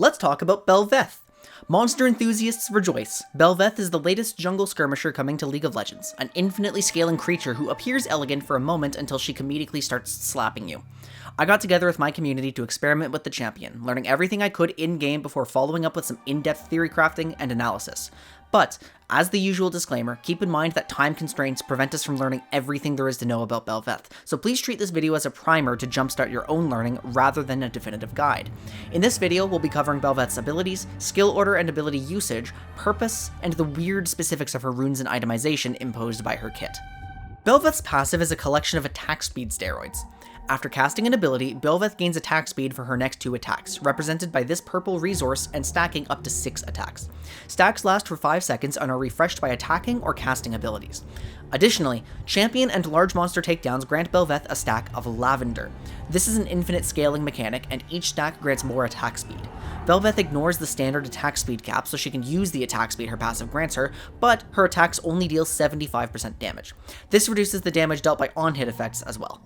let's talk about Bel'Veth. Monster enthusiasts rejoice. Bel'Veth is the latest jungle skirmisher coming to League of Legends, an infinitely scaling creature who appears elegant for a moment until she comedically starts slapping you. I got together with my community to experiment with the champion, learning everything I could in-game before following up with some in-depth theory crafting and analysis. But, as the usual disclaimer, keep in mind that time constraints prevent us from learning everything there is to know about Bel'Veth, so please treat this video as a primer to jumpstart your own learning rather than a definitive guide. In this video, we'll be covering Bel'Veth's abilities, skill order and ability usage, purpose, and the weird specifics of her runes and itemization imposed by her kit. Bel'Veth's passive is a collection of attack speed steroids. After casting an ability, Bel'Veth gains attack speed for her next 2 attacks, represented by this purple resource and stacking up to 6 attacks. Stacks last for 5 seconds and are refreshed by attacking or casting abilities. Additionally, champion and large monster takedowns grant Bel'Veth a stack of lavender. This is an infinite scaling mechanic, and each stack grants more attack speed. Bel'Veth ignores the standard attack speed cap so she can use the attack speed her passive grants her, but her attacks only deal 75% damage. This reduces the damage dealt by on-hit effects as well.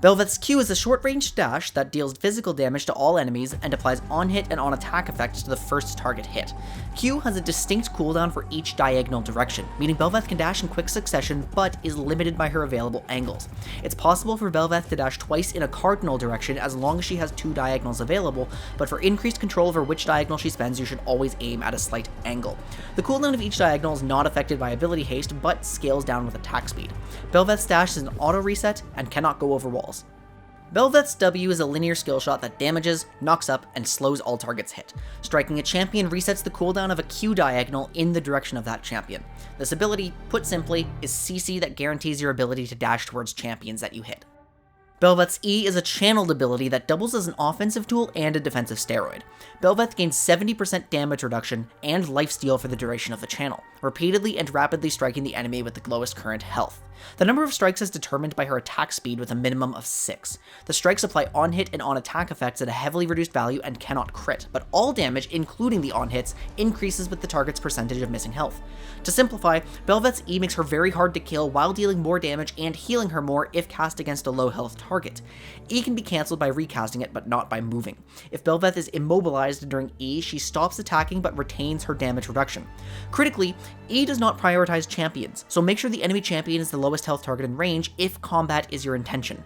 Bel'Veth's Q is a short-range dash that deals physical damage to all enemies and applies on-hit and on-attack effects to the first target hit. Q has a distinct cooldown for each diagonal direction, meaning Bel'Veth can dash in quick succession but is limited by her available angles. It's possible for Bel'Veth to dash twice in a cardinal direction as long as she has 2 diagonals available, but for increased control over which diagonal she spends, you should always aim at a slight angle. The cooldown of each diagonal is not affected by ability haste, but scales down with attack speed. Bel'Veth's dash is an auto reset and cannot go over walls. Bel'Veth's W is a linear skill shot that damages, knocks up, and slows all targets hit. Striking a champion resets the cooldown of a Q diagonal in the direction of that champion. This ability, put simply, is CC that guarantees your ability to dash towards champions that you hit. Bel'Veth's E is a channeled ability that doubles as an offensive tool and a defensive steroid. Bel'Veth gains 70% damage reduction and lifesteal for the duration of the channel, repeatedly and rapidly striking the enemy with the lowest current health. The number of strikes is determined by her attack speed with a minimum of 6. The strikes apply on-hit and on-attack effects at a heavily reduced value and cannot crit, but all damage, including the on-hits, increases with the target's percentage of missing health. To simplify, Bel'Veth's E makes her very hard to kill while dealing more damage and healing her more if cast against a low health target. E can be cancelled by recasting it, but not by moving. If Bel'Veth is immobilized during E, she stops attacking but retains her damage reduction. Critically, E does not prioritize champions, so make sure the enemy champion is the lowest health target in range if combat is your intention.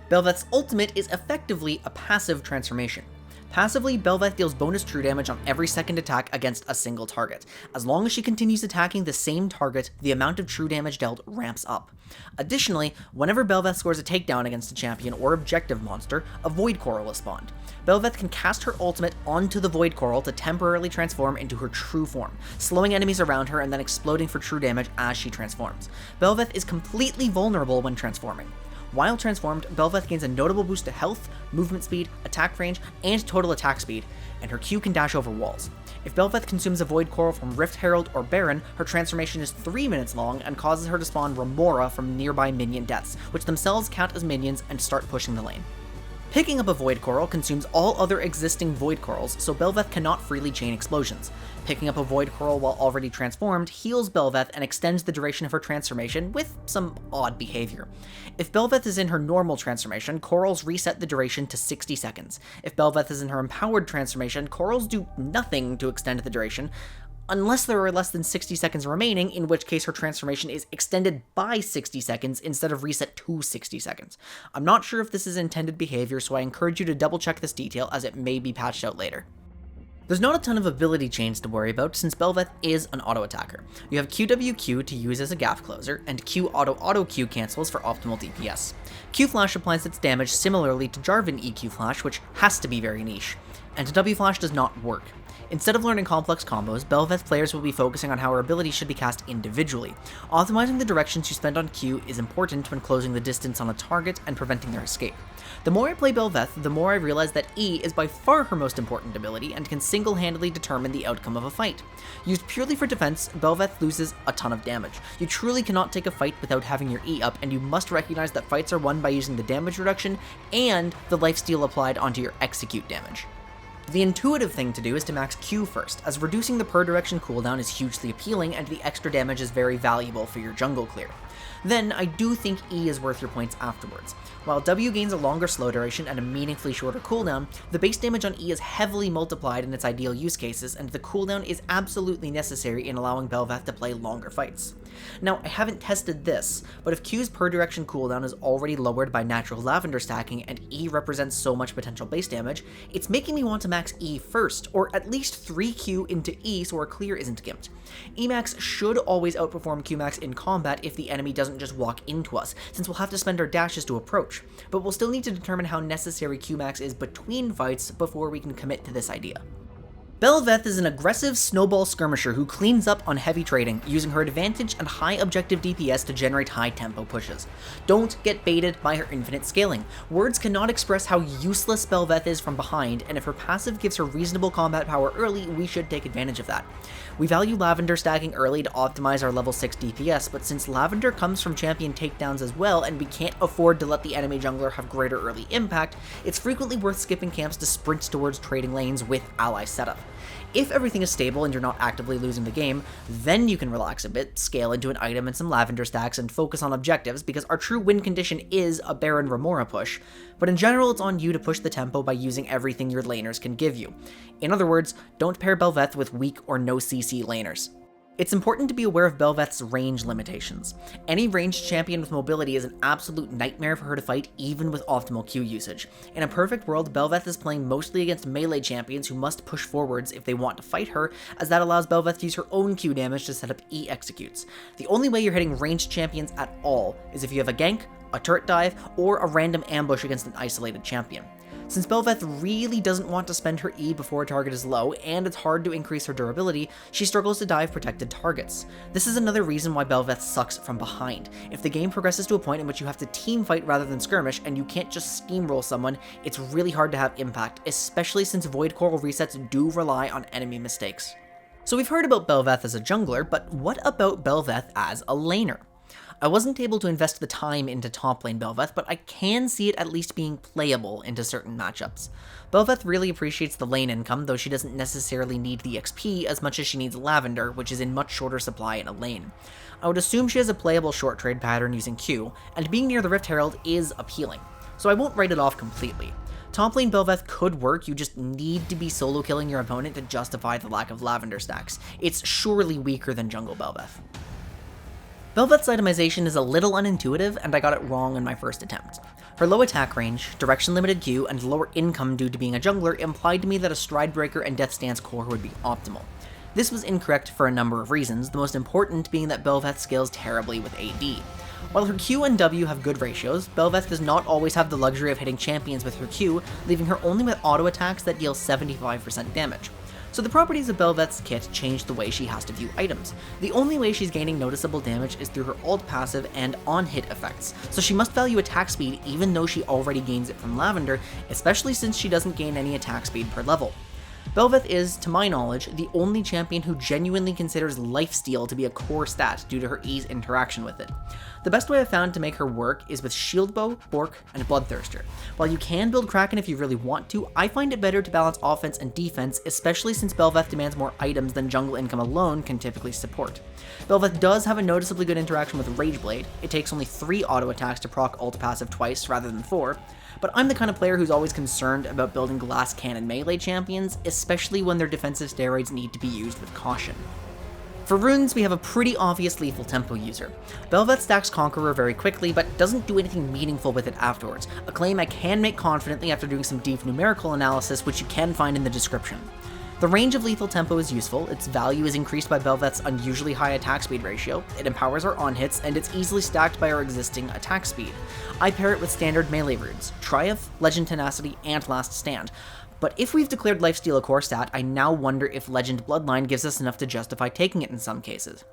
Bel'Veth's ultimate is effectively a passive transformation. Passively, Bel'Veth deals bonus true damage on every second attack against a single target. As long as she continues attacking the same target, the amount of true damage dealt ramps up. Additionally, whenever Bel'Veth scores a takedown against a champion or objective monster, a Void Coral is spawned. Bel'Veth can cast her ultimate onto the Void Coral to temporarily transform into her true form, slowing enemies around her and then exploding for true damage as she transforms. Bel'Veth is completely vulnerable when transforming. While transformed, Bel'Veth gains a notable boost to health, movement speed, attack range, and total attack speed, and her Q can dash over walls. If Bel'Veth consumes a Void Coral from Rift Herald or Baron, her transformation is 3 minutes long and causes her to spawn Remora from nearby minion deaths, which themselves count as minions and start pushing the lane. Picking up a Void Coral consumes all other existing Void Corals, so Bel'Veth cannot freely chain explosions. Picking up a Void Coral while already transformed heals Bel'Veth and extends the duration of her transformation with some odd behavior. If Bel'Veth is in her normal transformation, corals reset the duration to 60 seconds. If Bel'Veth is in her empowered transformation, corals do nothing to extend the duration, unless there are less than 60 seconds remaining, in which case her transformation is extended by 60 seconds instead of reset to 60 seconds. I'm not sure if this is intended behavior, so I encourage you to double check this detail as it may be patched out later. There's not a ton of ability chains to worry about since Bel'Veth is an auto-attacker. You have QWQ to use as a gap closer, and Q auto-Q cancels for optimal DPS. Q Flash applies its damage similarly to Jarvan EQ Flash, which has to be very niche. And W Flash does not work. Instead of learning complex combos, Bel'Veth players will be focusing on how her abilities should be cast individually. Optimizing the directions you spend on Q is important when closing the distance on a target and preventing their escape. The more I play Bel'Veth, the more I realize that E is by far her most important ability and can single-handedly determine the outcome of a fight. Used purely for defense, Bel'Veth loses a ton of damage. You truly cannot take a fight without having your E up, and you must recognize that fights are won by using the damage reduction and the lifesteal applied onto your execute damage. The intuitive thing to do is to max Q first, as reducing the per direction cooldown is hugely appealing and the extra damage is very valuable for your jungle clear. Then I do think E is worth your points afterwards. While W gains a longer slow duration and a meaningfully shorter cooldown, the base damage on E is heavily multiplied in its ideal use cases, and the cooldown is absolutely necessary in allowing Bel'Veth to play longer fights. Now, I haven't tested this, but if Q's per direction cooldown is already lowered by natural lavender stacking and E represents so much potential base damage, it's making me want to max E first, or at least 3Q into E so our clear isn't gimped. Emax should always outperform Qmax in combat if the enemy doesn't just walk into us, since we'll have to spend our dashes to approach, but we'll still need to determine how necessary Qmax is between fights before we can commit to this idea. Bel'Veth is an aggressive snowball skirmisher who cleans up on heavy trading, using her advantage and high objective DPS to generate high tempo pushes. Don't get baited by her infinite scaling. Words cannot express how useless Bel'Veth is from behind, and if her passive gives her reasonable combat power early, we should take advantage of that. We value Lavender stacking early to optimize our level 6 DPS, but since Lavender comes from champion takedowns as well, and we can't afford to let the enemy jungler have greater early impact, it's frequently worth skipping camps to sprint towards trading lanes with ally setup. If everything is stable and you're not actively losing the game, then you can relax a bit, scale into an item and some Lavender stacks, and focus on objectives, because our true win condition is a Baron Remora push, but in general it's on you to push the tempo by using everything your laners can give you. In other words, don't pair Bel'Veth with weak or no CC laners. It's important to be aware of Bel'Veth's range limitations. Any ranged champion with mobility is an absolute nightmare for her to fight, even with optimal Q usage. In a perfect world, Bel'Veth is playing mostly against melee champions who must push forwards if they want to fight her, as that allows Bel'Veth to use her own Q damage to set up E executes. The only way you're hitting ranged champions at all is if you have a gank, a turret dive, or a random ambush against an isolated champion. Since Bel'Veth really doesn't want to spend her E before a target is low, and it's hard to increase her durability, she struggles to dive protected targets. This is another reason why Bel'Veth sucks from behind. If the game progresses to a point in which you have to team fight rather than skirmish, and you can't just steamroll someone, it's really hard to have impact, especially since Void Coral resets do rely on enemy mistakes. So we've heard about Bel'Veth as a jungler, but what about Bel'Veth as a laner? I wasn't able to invest the time into Toplane Bel'Veth, but I can see it at least being playable into certain matchups. Bel'Veth really appreciates the lane income, though she doesn't necessarily need the XP as much as she needs Lavender, which is in much shorter supply in a lane. I would assume she has a playable short trade pattern using Q, and being near the Rift Herald is appealing, so I won't write it off completely. Toplane Bel'Veth could work, you just need to be solo killing your opponent to justify the lack of Lavender stacks. It's surely weaker than Jungle Bel'Veth. Bel'Veth's itemization is a little unintuitive, and I got it wrong in my first attempt. Her low attack range, direction-limited Q, and lower income due to being a jungler implied to me that a Stridebreaker and Death Stance core would be optimal. This was incorrect for a number of reasons, the most important being that Bel'Veth scales terribly with AD. While her Q and W have good ratios, Bel'Veth does not always have the luxury of hitting champions with her Q, leaving her only with auto attacks that deal 75% damage. So the properties of Bel'Veth's kit change the way she has to view items. The only way she's gaining noticeable damage is through her ult passive and on-hit effects, so she must value attack speed even though she already gains it from Lavender, especially since she doesn't gain any attack speed per level. Bel'Veth is, to my knowledge, the only champion who genuinely considers lifesteal to be a core stat due to her ease interaction with it. The best way I've found to make her work is with Shieldbow, Bork, and Bloodthirster. While you can build Kraken if you really want to, I find it better to balance offense and defense, especially since Bel'Veth demands more items than jungle income alone can typically support. Bel'Veth does have a noticeably good interaction with Rageblade. It takes only 3 auto attacks to proc ult passive twice rather than 4, but I'm the kind of player who's always concerned about building glass cannon melee champions, especially when their defensive steroids need to be used with caution. For runes, we have a pretty obvious lethal tempo user. Bel'Veth stacks Conqueror very quickly, but doesn't do anything meaningful with it afterwards, a claim I can make confidently after doing some deep numerical analysis, which you can find in the description. The range of lethal tempo is useful, its value is increased by Bel'Veth's unusually high attack speed ratio, it empowers our on-hits, and it's easily stacked by our existing attack speed. I pair it with standard melee runes, Triumph, Legend Tenacity, and Last Stand. But if we've declared Lifesteal a core stat, I now wonder if Legend Bloodline gives us enough to justify taking it in some cases.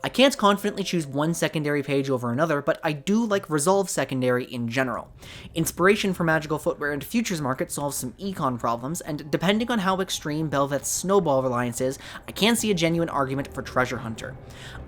I can't confidently choose one secondary page over another, but I do like Resolve secondary in general. Inspiration for Magical Footwear and Futures Market solves some econ problems, and depending on how extreme Bel'Veth's Snowball reliance is, I can see a genuine argument for Treasure Hunter.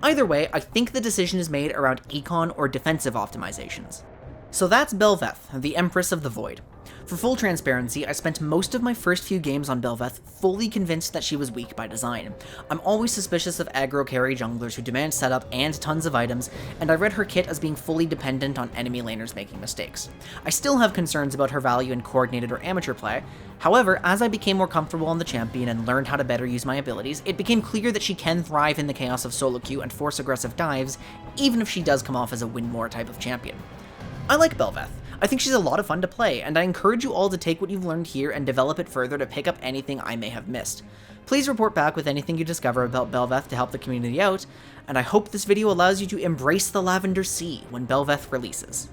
Either way, I think the decision is made around econ or defensive optimizations. So that's Bel'Veth, the Empress of the Void. For full transparency, I spent most of my first few games on Bel'Veth fully convinced that she was weak by design. I'm always suspicious of aggro carry junglers who demand setup and tons of items, and I read her kit as being fully dependent on enemy laners making mistakes. I still have concerns about her value in coordinated or amateur play. However, as I became more comfortable on the champion and learned how to better use my abilities, it became clear that she can thrive in the chaos of solo queue and force aggressive dives, even if she does come off as a win more type of champion. I like Bel'Veth. I think she's a lot of fun to play, and I encourage you all to take what you've learned here and develop it further to pick up anything I may have missed. Please report back with anything you discover about Bel'Veth to help the community out, and I hope this video allows you to embrace the Lavender Sea when Bel'Veth releases.